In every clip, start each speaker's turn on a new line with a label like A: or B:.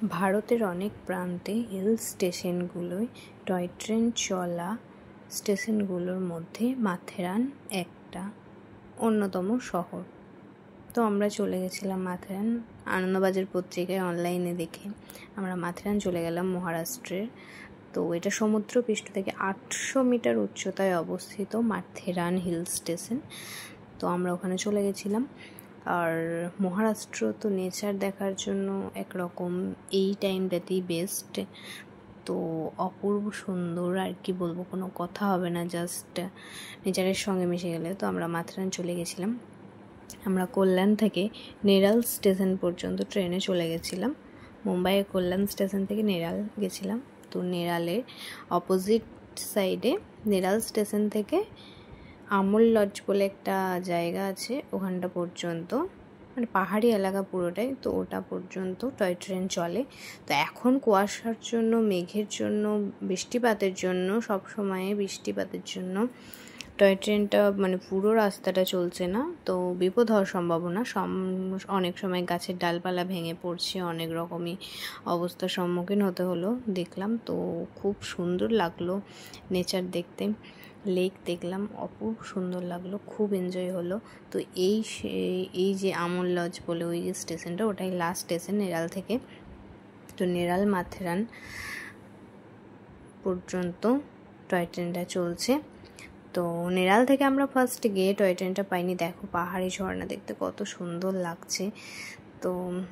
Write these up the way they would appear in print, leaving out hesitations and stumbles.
A: ভারতের অনেক প্রান্তে হিল স্টেশনগুলোয় টয় ট্রেন চলা স্টেশনগুলোর মধ্যে মাথেরান একটা অন্যতম শহর। তো আমরা চলে গেছিলাম মাথেরান। আনন্দবাজার পত্রিকায় অনলাইনে দেখে আমরা মাথেরান চলে গেলাম মহারাষ্ট্রের। তো এটা সমুদ্রপৃষ্ঠ থেকে 800 মিটার উচ্চতায় অবস্থিত মাথেরান হিল স্টেশন। তো আমরা ওখানে চলে গেছিলাম। আর মহারাষ্ট্র তো নেচার দেখার জন্য একরকম এই টাইমটাতেই বেস্ট। তো অপূর্ব সুন্দর, আর কি বলবো, কোনো কথা হবে না, জাস্ট নেচারের সঙ্গে মিশে গেলে। তো আমরা মাথেরান চলে গেছিলাম। আমরা কল্যাণ থেকে নেরাল স্টেশন পর্যন্ত ট্রেনে চলে গেছিলাম। মুম্বাইয়ের কল্যাণ স্টেশন থেকে নেরাল গেছিলাম। তো নেরালের অপোজিট সাইডে নেরাল স্টেশন থেকে আমল লজ বলে একটা জায়গা আছে, ওখানটা পর্যন্ত মানে পাহাড়ি এলাকা পুরোটাই। তো ওটা পর্যন্ত টয় ট্রেন চলে। তো এখন কুয়াশার জন্য, মেঘের জন্য, বৃষ্টিপাতের জন্য, সব সময় বৃষ্টিপাতের জন্য টয় ট্রেনটা মানে পুরো রাস্তাটা চলছে না। তো বিপদ হওয়ার সম্ভাবনা, অনেক সময় গাছের ডালপালা ভেঙে পড়ছে, অনেক রকমই অবস্থার সম্মুখীন হতে হলো দেখলাম। তো খুব সুন্দর লাগলো নেচার দেখতে, লেক দেখলাম, অপূর্ব সুন্দর লাগলো, খুব এনজয় হলো। তো এই যে আমল লজ বলে ওই যে স্টেশনটা, ওটাই লাস্ট স্টেশন নেরাল থেকে। তো নেরাল মাথেরান পর্যন্ত টয় ট্রেনটা চলছে। তো নেরাল থেকে আমরা ফার্স্ট গিয়ে টয় ট্রেনটা পাইনি। দেখো পাহাড়ি ঝর্ণা দেখতে কত সুন্দর লাগছে। তো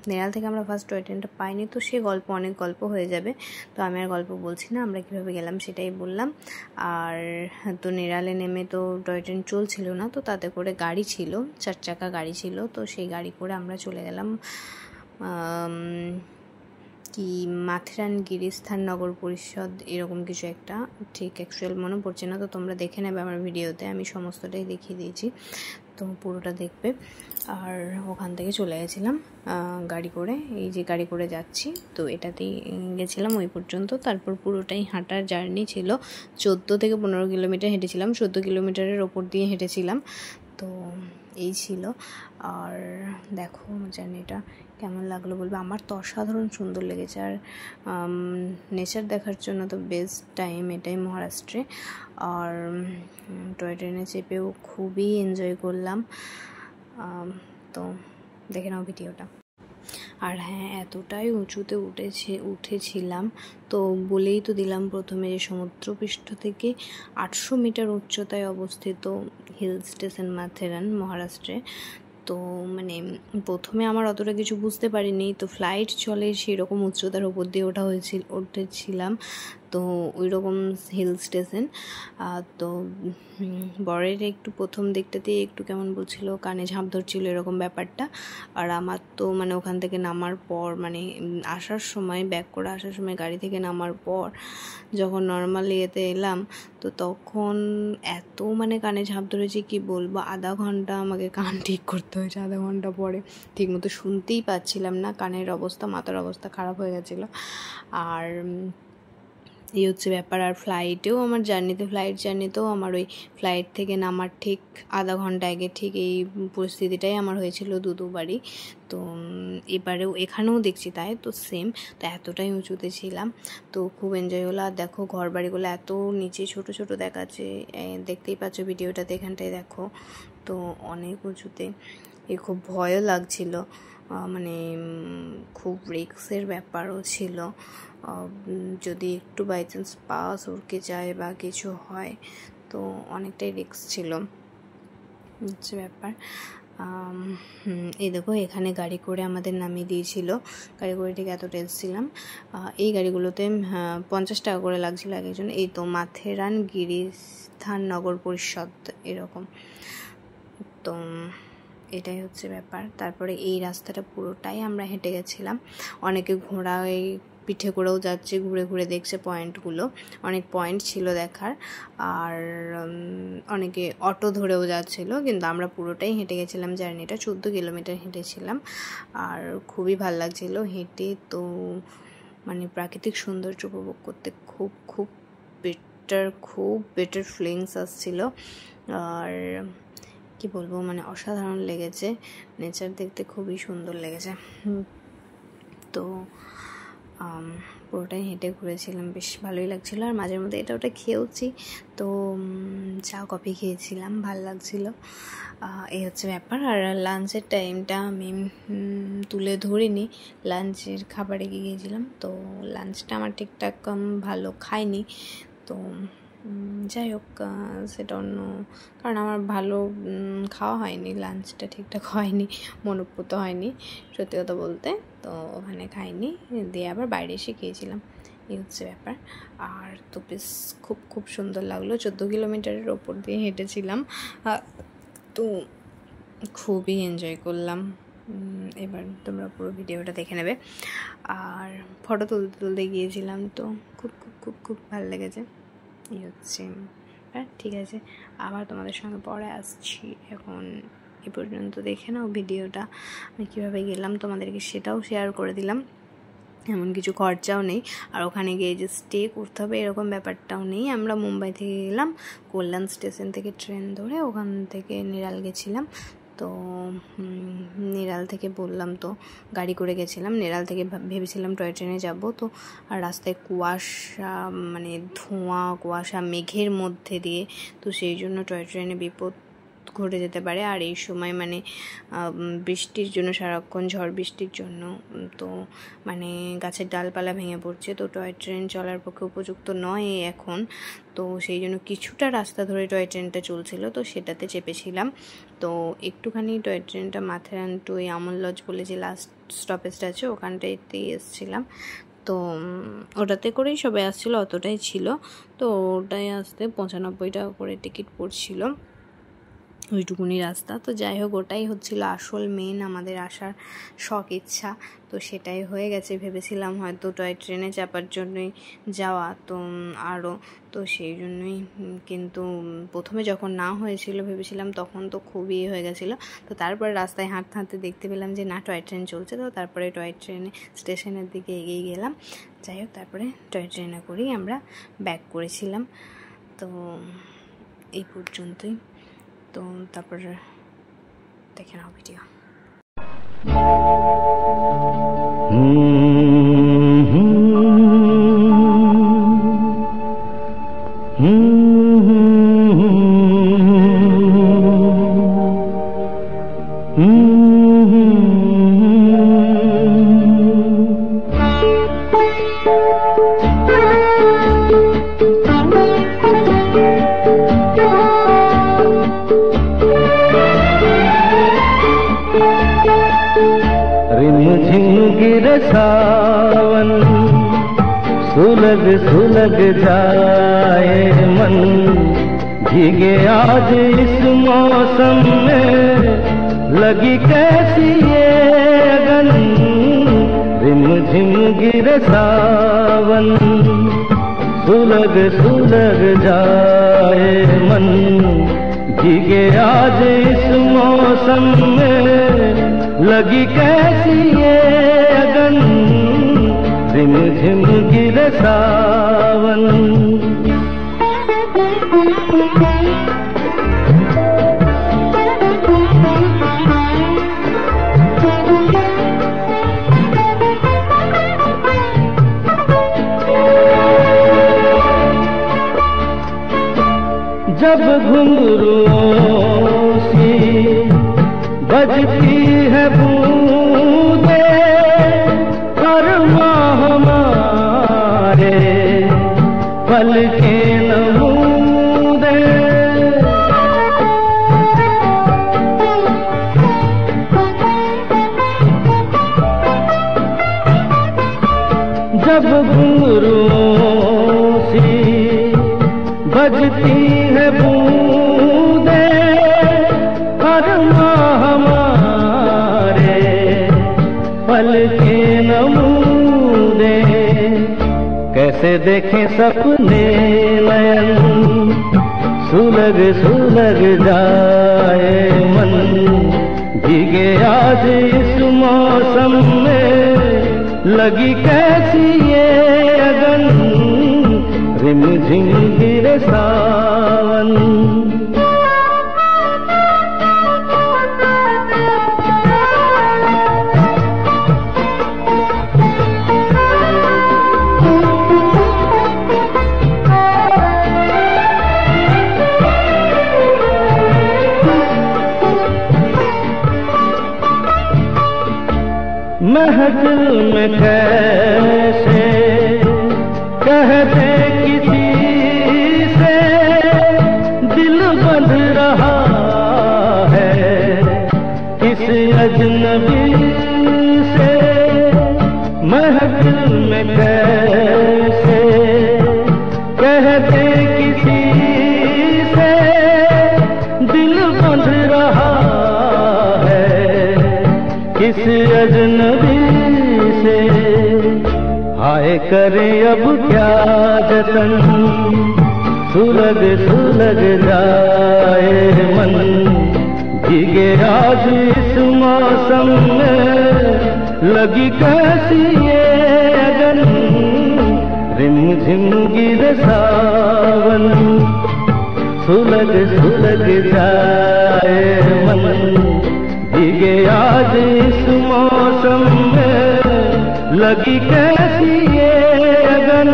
A: নেরাল থেকে আমরা ফার্স্ট টয় ট্রেনটা পাইনি। তো সে অনেক গল্প হয়ে যাবে, তো আমি আর গল্প বলছি না, আমরা কীভাবে গেলাম সেটাই বললাম। আর তো নেরালে নেমে তো টয় ট্রেন চলছিল না, তো তাতে করে গাড়ি ছিল, 4 চাকা গাড়ি ছিল। তো সেই গাড়ি করে আমরা চলে গেলাম মাথেরান গিরিস্থান নগর পরিষদ, এরকম কিছু একটা, ঠিক অ্যাকচুয়াল মনে পড়ছে না। তো তোমরা দেখে নেবে আমার ভিডিওতে, আমি সমস্তটাই দেখিয়ে দিয়েছি, তো পুরোটা দেখবে। আর ওখান থেকে চলে গেছিলাম গাড়ি করে, এই যে গাড়ি করে যাচ্ছি, তো এটাতেই গেছিলাম ওই পর্যন্ত। তারপর পুরোটাই হাঁটার জার্নি ছিল, 14 থেকে 15 কিলোমিটার হেঁটেছিলাম, 14 কিলোমিটারের ওপর দিয়ে হেঁটেছিলাম। তো এই ছিল। আর দেখো জার্নিটা কেমন লাগলো বলবে। আমার তো অসাধারণ সুন্দর লেগেছে। আর নেচার দেখার জন্য তো বেস্ট টাইম এটাই মহারাষ্ট্রে। আর টয় ট্রেনে চেপেও খুবই এনজয় করলাম। তো দেখে নাও ভিডিওটা। আর হ্যাঁ, এতটাই উঁচুতে উঠেছিলাম, তো বলেই তো দিলাম প্রথমে যে সমুদ্রপৃষ্ঠ থেকে 800 মিটার উচ্চতায় অবস্থিত হিল স্টেশন মাথেরান মহারাষ্ট্রে। তো মানে প্রথমে আমার অতটা কিছু বুঝতে পারিনি। তো ফ্লাইট চলে সেরকম উচ্চতার উপর দিয়ে উঠেছিলাম, তো ওই রকম হিল স্টেশন। তো বরের একটু প্রথম দিকটাতে একটু কেমন বলছিল, কানে ঝাঁপ ধরছিল এরকম ব্যাপারটা। আর আমার তো মানে ওখান থেকে নামার পর, মানে আসার সময়, ব্যাক করে আসার সময় গাড়ি থেকে নামার পর যখন নর্মাল ইয়েতে এলাম, তো তখন এত মানে কানে ঝাঁপ ধরেছি কি বলবো। আধা ঘন্টা আমাকে কান ঠিক করতে হয়েছে, আধা ঘন্টা পরে ঠিকমতো শুনতেই পাচ্ছিলাম না, কানের অবস্থা, মাথার অবস্থা খারাপ হয়ে গেছিলো। আর এই হচ্ছে ব্যাপার। আর ফ্লাইট জার্নিতেও আমার ওই ফ্লাইট থেকে নামার ঠিক আধা ঘন্টা আগে ঠিক এই পরিস্থিতিটাই আমার হয়েছিল দুবারই। তো এখানেও দেখছি তাই, তো সেম। তো এতটাই উঁচুতে ছিলাম, তো খুব এনজয় হলো। আর দেখো ঘর বাড়িগুলো এত নিচে ছোট ছোট দেখাচ্ছে, দেখতেই পাচ্ছ ভিডিওটাতে, এখানটায় দেখো। তো অনেক উঁচুতে, খুব ভয়ও লাগছিল, মানে খুব রিস্কের ব্যাপারও ছিল। যদি একটু বাই চান্স পা সরকে যায় বা কিছু হয়, তো অনেকটাই রিস্ক ছিল, হচ্ছে ব্যাপার। এই দেখো এখানে গাড়ি করে আমাদের নামিয়ে দিয়েছিল, গাড়ি করে ঠিক এতটা এসেছিলাম। এই গাড়িগুলোতে 50 টাকা করে লাগছিল এক একজন। এই তো মাথেরান গিরিস্থান নগর পরিষদ এরকম। তো এটাই হচ্ছে ব্যাপার। তারপরে এই রাস্তাটা পুরোটাই আমরা হেঁটে গেছিলাম। অনেকে ঘোড়ায় পিঠে করেও যাচ্ছে, ঘুরে ঘুরে দেখছে পয়েন্টগুলো, অনেক পয়েন্ট ছিল দেখার। আর অনেকে অটো ধরেও যাচ্ছিলো, কিন্তু আমরা পুরোটাই হেঁটে গেছিলাম। জার্নিটা 14 কিলোমিটার হেঁটেছিলাম, আর খুবই ভাল লাগছিলো হেঁটে। তো মানে প্রাকৃতিক সৌন্দর্য উপভোগ করতে খুব বেটার ফিলিংস আসছিল। আর কি বলবো, মানে অসাধারণ লেগেছে, নেচার দেখতে খুবই সুন্দর লেগেছে। তো পুরোটাই হেঁটে ঘুরেছিলাম, বেশ ভালোই লাগছিলো। আর মাঝের মধ্যে এটা ওটা খেয়েওছি, তো চা কফি খেয়েছিলাম, ভালো লাগছিলো। এই হচ্ছে ব্যাপার। আর লাঞ্চের টাইমটা আমি তুলে ধরিনি, লাঞ্চের খাবারে গিয়েছিলাম, তো লাঞ্চটা আমার ঠিকঠাক ভালো খাইনি। তো যাই হোক, সেটা অন্য কারণ আমার ভালো খাওয়া হয়নি, লাঞ্চটা ঠিকঠাক হয়নি, মনোপুত হয়নি সত্যি কথা বলতে। তো ওখানে খাইনি, দিয়ে আবার বাইরে এসে খেয়েছিলাম, এই হচ্ছে ব্যাপার। আর তো বেশ খুব সুন্দর লাগলো। 14 কিলোমিটারের ওপর দিয়ে হেঁটেছিলাম, তো খুবই এনজয় করলাম। এবার তোমরা পুরো ভিডিওটা দেখে নেবে। আর ফটো তুলতে গিয়েছিলাম, তো খুব ভালো লেগেছে। এই হচ্ছে, ঠিক আছে, আবার তোমাদের সঙ্গে পরে আসছি। এখন এ পর্যন্ত দেখে নাও ভিডিওটা, আমি কীভাবে গেলাম তোমাদেরকে সেটাও শেয়ার করে দিলাম। এমন কিছু খরচাও নেই, আর ওখানে গিয়ে যে স্টে করতে হবে এরকম ব্যাপারটাও নেই। আমরা মুম্বাই থেকে গেলাম, কল্যাণ স্টেশন থেকে ট্রেন ধরে ওখান থেকে নিরাল গেছিলাম। তো নিরাল থেকে বললাম, তো গাড়ি করে গেছিলাম। নিরাল থেকে ভেবেছিলাম টয় ট্রেনে যাব, তো আর রাস্তায় কুয়াশা, মানে ধোঁয়া কুয়াশা মেঘের মধ্যে দিয়ে, তো সেই জন্য টয় ট্রেনে বিপদ ঘটে যেতে পারে। আর এই সময় মানে বৃষ্টির জন্য, সারাক্ষণ ঝড় বৃষ্টির জন্য, তো মানে গাছের ডালপালা ভেঙে পড়ছে, তো টয় ট্রেন চলার পক্ষে উপযুক্ত নয় এখন। তো সেই জন্য কিছুটা রাস্তা ধরে টয় ট্রেনটা চলছিল, তো সেটাতে চেপেছিলাম। তো একটুখানি টয় ট্রেনটা মাথেরান টু এই আমল লজ বলে যে লাস্ট স্টপেজটা আছে ওখানটাতেই এসেছিলাম। তো ওটাতে করেই সবাই আসছিলো, অতটাই ছিল। তো ওটাই আসতে 95 টাকা করে টিকিট পড়ছিল, ওইটুকুনি রাস্তা। তো যাই হোক, ওটাই হচ্ছিল আসল মেন আমাদের আসার শখ ইচ্ছা, তো সেটাই হয়ে গেছে। ভেবেছিলাম হয়তো টয় ট্রেনে চাপার জন্যই যাওয়া, তো আরও, তো সেই জন্যই। কিন্তু প্রথমে যখন না হয়েছিল ভেবেছিলাম, তখন তো খুবই হয়ে গেছিলো। তো তারপরে রাস্তায় হাঁটতে হাঁটতে দেখতে পেলাম যে না, টয় ট্রেন চলছে, তো তারপরে টয় ট্রেনে স্টেশনের দিকে এগিয়ে গেলাম। যাই হোক, তারপরে টয় ট্রেনে করেই আমরা ব্যাক করেছিলাম। তো এই পর্যন্তই। তো তারপর দেখে নাও ভিডিও।
B: सावन सुलग सुलग जाए मन, भीगे आज इस मौसम में लगी कैसी ये अगन। रिम झिम गिरे सावन सुलग सुलग जाए मन, भीगे आज इस मौसम में लगी कैसी ये अगन। रिम झिम गिरे सावन जब घुंघरुओं सी बजती है बूंदे, कर्मा हमारे पल के नमूदे। जब घुंघरुओं सी बजती है बूंदे, कर्मा हमारे पल के नमूने। कैसे देखें सपने नयन, सुलग सुलग जाए मन, भीगे आज इस मौसम में लगी कैसी ये अगन। रिम झिम गिरे सावन कैसे कह दे किसी से दिल बंध रहा है, किस अजनबी से महफिल में कैसे कह दे किसी से दिल बंध रहा है, किस अजनबी से। हाय करे अब क्या जतन, सुलग सुलग जाए मन, भीगे आज इस मौसम में लगी कैसी ये अगन, रिमझिम गिरे सावन, सुलग सुलग जाए मन, भीगे आज इस मौसम में लगी कैसी ये अगन,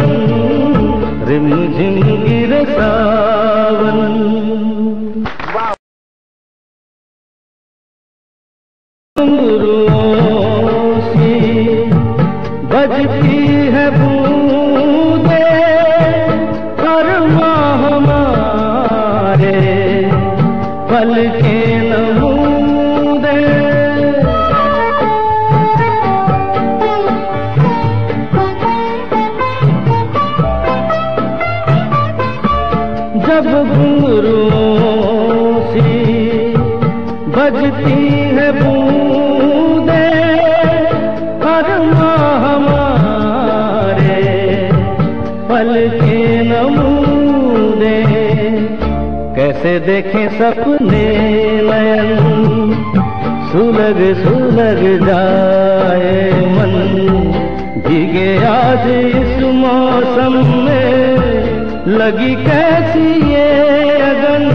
B: रिमझिम गिरे सावन। घुंघरुओं सी बजती है बूंदे, हर माह हमारे पल के नमूदे, जब घुंघरुओं सी बजती है बूंदे, हर माह हमारे पल के नमूदे, कैसे देखें सपने नयन, सुलग सुलग जाए मन, भीगे आज इस मौसम में लगी कैसी ये अगन,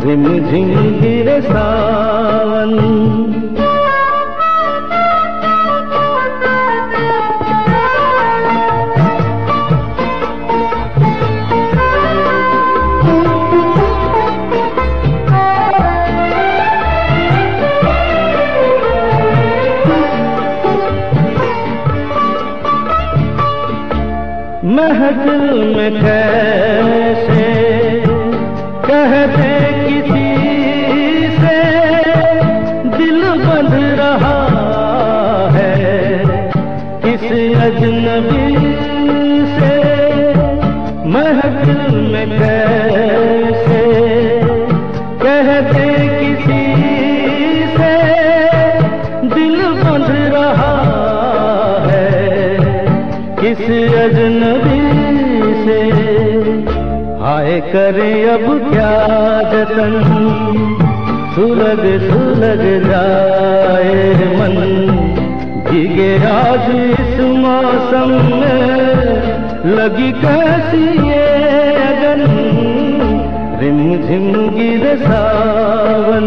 B: रिमझिम गिरे सावन। महफिल में कैसे कह दे किसी से दिल बंध रहा है, किस अजनबी से महफिल में कैसे कह दे किसी से दिल बंध रहा है, किस अजनबी से। हाय करे अब क्या जतन, सुलग सुलग जाए मन, भीगे आज इस मौसम में लगी कैसी ये अगन, रिमझिम गिरे सावन,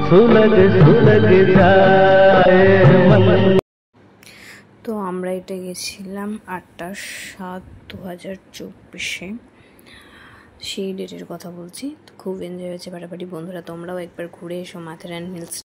B: सुलग सुलग जाए मन।
A: তো আমরা এটা গেছিলাম 8/7/2024, সেই ডেটের কথা বলছি। খুব এনজয় হয়েছে, ফাটাফাটি। বন্ধুরা তোমরাও একবার ঘুরে এসো মাথেরান হিলস।